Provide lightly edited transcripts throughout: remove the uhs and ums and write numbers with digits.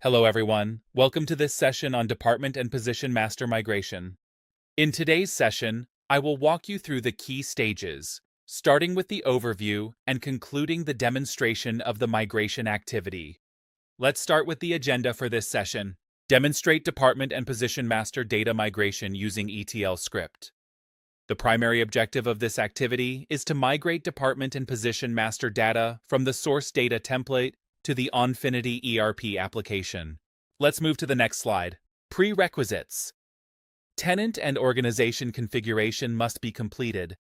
Hello everyone, welcome to this session on Department and Position Master Migration. In today's session, I will walk you through the key stages, starting with the overview and concluding the demonstration of the migration activity. Let's start with the agenda for this session. Demonstrate Department and Position Master data migration using ETL script. The primary objective of this activity is to migrate Department and Position Master data from the source data template to the Onfinity ERP application. Let's move to the next slide. Prerequisites. Tenant and organization configuration must be completed.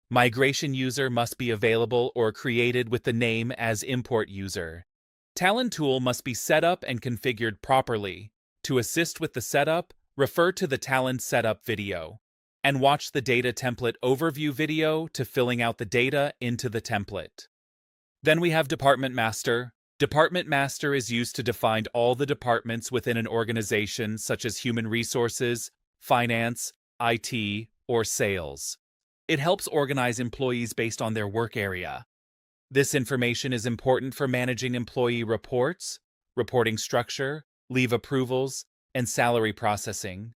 Migration user must be available or created with the name as import user. Talent tool must be set up and configured properly. To assist with the setup, refer to the Talent setup video and watch the data template overview video to filling out the data into the template. Then we have Department Master. Department Master is used to define all the departments within an organization such as human resources, finance, IT, or sales. It helps organize employees based on their work area. This information is important for managing employee reports, reporting structure, leave approvals, and salary processing.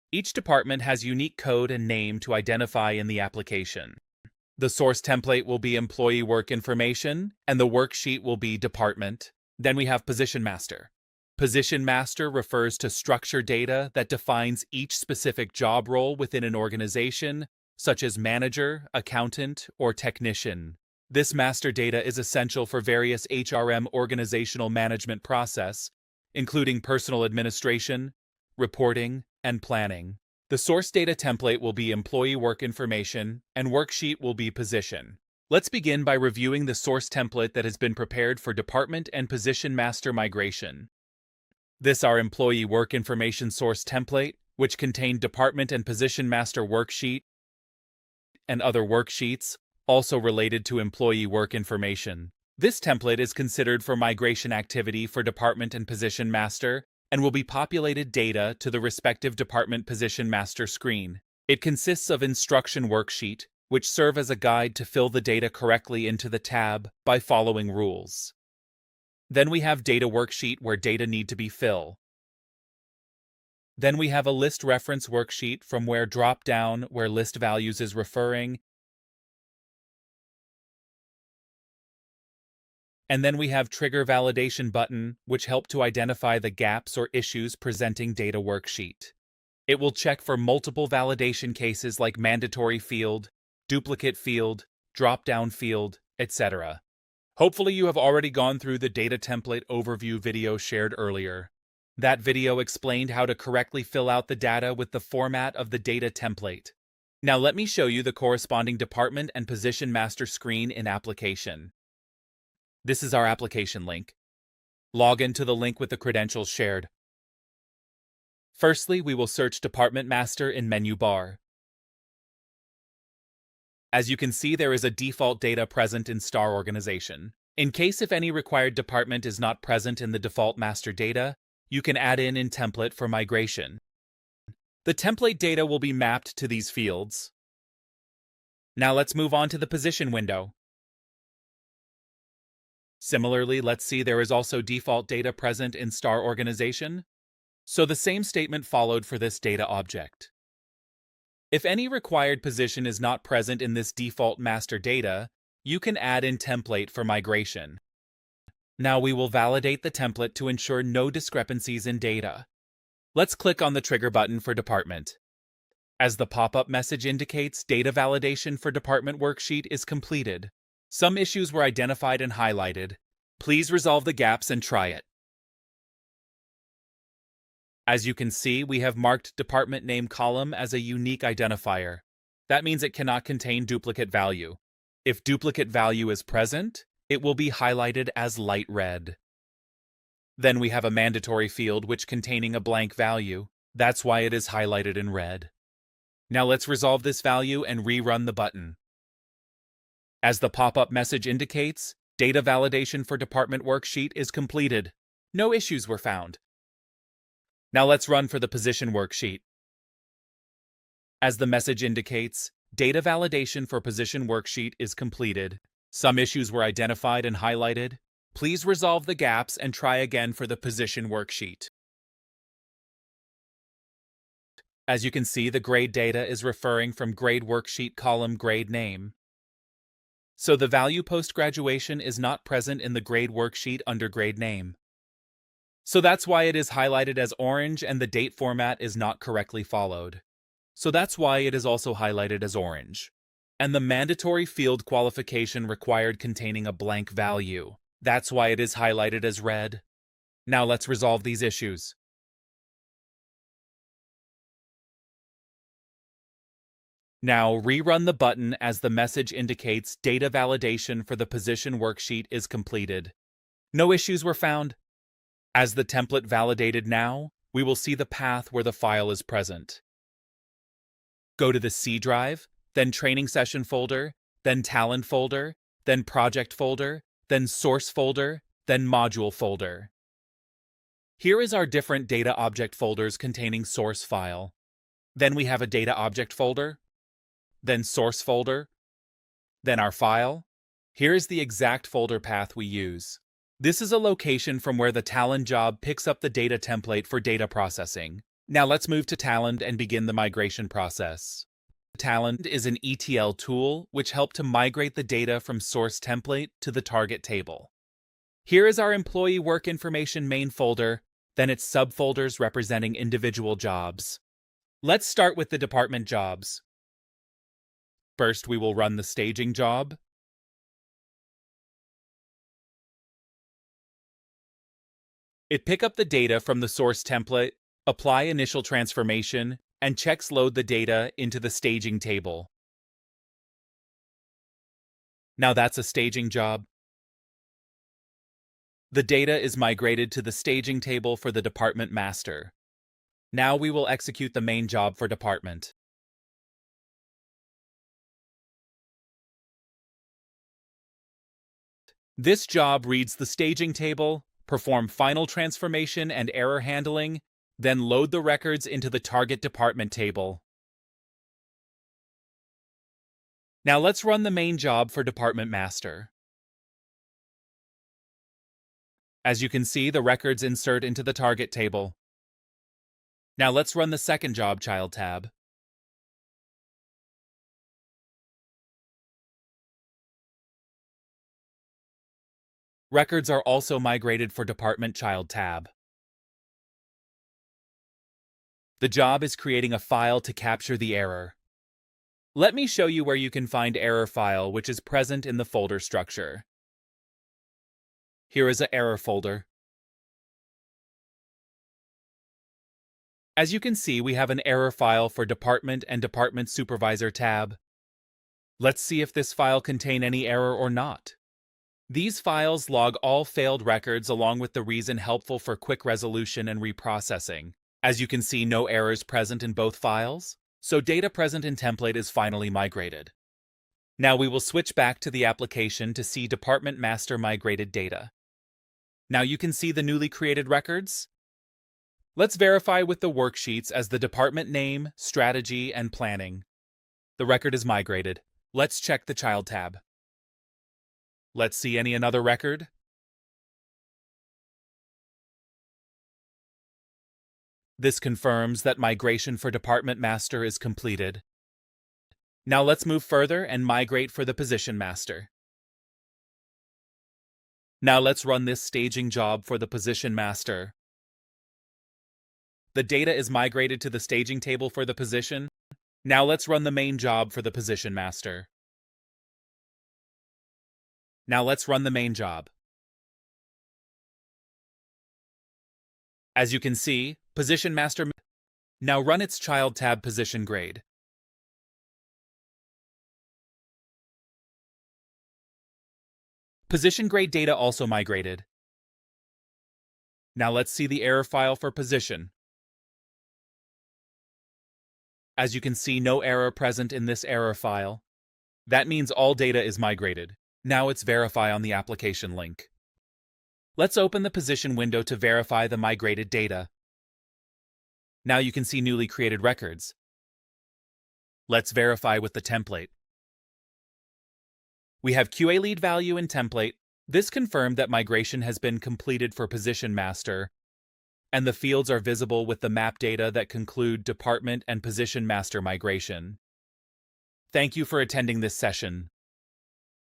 Each department has unique code and name to identify in the application. The source template will be employee work information, and the worksheet will be department. Then we have Position Master. Position Master refers to structure data that defines each specific job role within an organization, such as manager, accountant, or technician. This master data is essential for various HRM organizational management process, including personal administration, reporting, and planning. The source data template will be employee work information, and worksheet will be position. Let's begin by reviewing the source template that has been prepared for Department and Position Master migration. This is our employee work information source template, which contained Department and Position Master worksheet and other worksheets, also related to employee work information. This template is considered for migration activity for Department and Position Master, and will be populated data to the respective Department Position Master screen. It consists of instruction worksheet, which serve as a guide to fill the data correctly into the tab by following rules. Then we have data worksheet where data need to be filled. Then we have a list reference worksheet from where drop down where list values is referring. And then we have Trigger Validation button, which help to identify the gaps or issues presenting data worksheet. It will check for multiple validation cases like mandatory field, duplicate field, drop-down field, etc. Hopefully you have already gone through the data template overview video shared earlier. That video explained how to correctly fill out the data with the format of the data template. Now let me show you the corresponding Department and Position Master screen in application. This is our application link. Log into the link with the credentials shared. Firstly, we will search Department Master in menu bar. As you can see, there is a default data present in Star Organization. In case if any required department is not present in the default master data, you can add in template for migration. The template data will be mapped to these fields. Now let's move on to the position window. Similarly, let's see there is also default data present in Star Organization. So the same statement followed for this data object. If any required position is not present in this default master data, you can add in template for migration. Now we will validate the template to ensure no discrepancies in data. Let's click on the trigger button for department. As the pop-up message indicates, data validation for department worksheet is completed. Some issues were identified and highlighted. Please resolve the gaps and try it. As you can see, we have marked department name column as a unique identifier. That means it cannot contain duplicate value. If duplicate value is present, it will be highlighted as light red. Then we have a mandatory field which containing a blank value. That's why it is highlighted in red. Now let's resolve this value and rerun the button. As the pop-up message indicates, data validation for department worksheet is completed. No issues were found. Now let's run for the position worksheet. As the message indicates, data validation for position worksheet is completed. Some issues were identified and highlighted. Please resolve the gaps and try again for the position worksheet. As you can see, the grade data is referring from grade worksheet column grade name. So the value post-graduation is not present in the grade worksheet under grade name. So that's why it is highlighted as orange and the date format is not correctly followed. So that's why it is also highlighted as orange. And the mandatory field qualification required containing a blank value. That's why it is highlighted as red. Now let's resolve these issues. Now rerun the button as the message indicates data validation for the position worksheet is completed. No issues were found. As the template validated now, we will see the path where the file is present. Go to the C drive, then Training Session folder, then Talent folder, then Project folder, then Source folder, then Module folder. Here is our different data object folders containing source file. Then we have a data object folder, then source folder, then our file. Here is the exact folder path we use. This is a location from where the Talent job picks up the data template for data processing. Now let's move to Talent and begin the migration process. Talent is an ETL tool which helps to migrate the data from source template to the target table. Here is our employee work information main folder, then its subfolders representing individual jobs. Let's start with the department jobs. First, we will run the staging job. It picks up the data from the source template, apply initial transformation, and checks load the data into the staging table. Now that's a staging job. The data is migrated to the staging table for the department master. Now we will execute the main job for department. This job reads the staging table, perform final transformation and error handling, then load the records into the target department table. Now let's run the main job for department master. As you can see, the records insert into the target table. Now let's run the second job child tab. Records are also migrated for department child tab. The job is creating a file to capture the error. Let me show you where you can find error file, which is present in the folder structure. Here is an error folder. As you can see, we have an error file for department and department supervisor tab. Let's see if this file contains any error or not. These files log all failed records along with the reason helpful for quick resolution and reprocessing. As you can see, no errors present in both files, so data present in template is finally migrated. Now we will switch back to the application to see department master migrated data. Now you can see the newly created records. Let's verify with the worksheets as the department name, strategy, and planning. The record is migrated. Let's check the child tab. Let's see any another record. This confirms that migration for department master is completed. Now let's move further and migrate for the position master. Now let's run this staging job for the position master. The data is migrated to the staging table for the position. Now let's run the main job for the position master. Now let's run the main job. As you can see, position master now run its child tab position grade. Position grade data also migrated. Now let's see the error file for position. As you can see, no error present in this error file. That means all data is migrated. Now it's verify on the application link. Let's open the position window to verify the migrated data. Now you can see newly created records. Let's verify with the template. We have QA lead value in template, This confirmed that migration has been completed for Position Master, and the fields are visible with the map data that conclude Department and Position Master migration. Thank you for attending this session.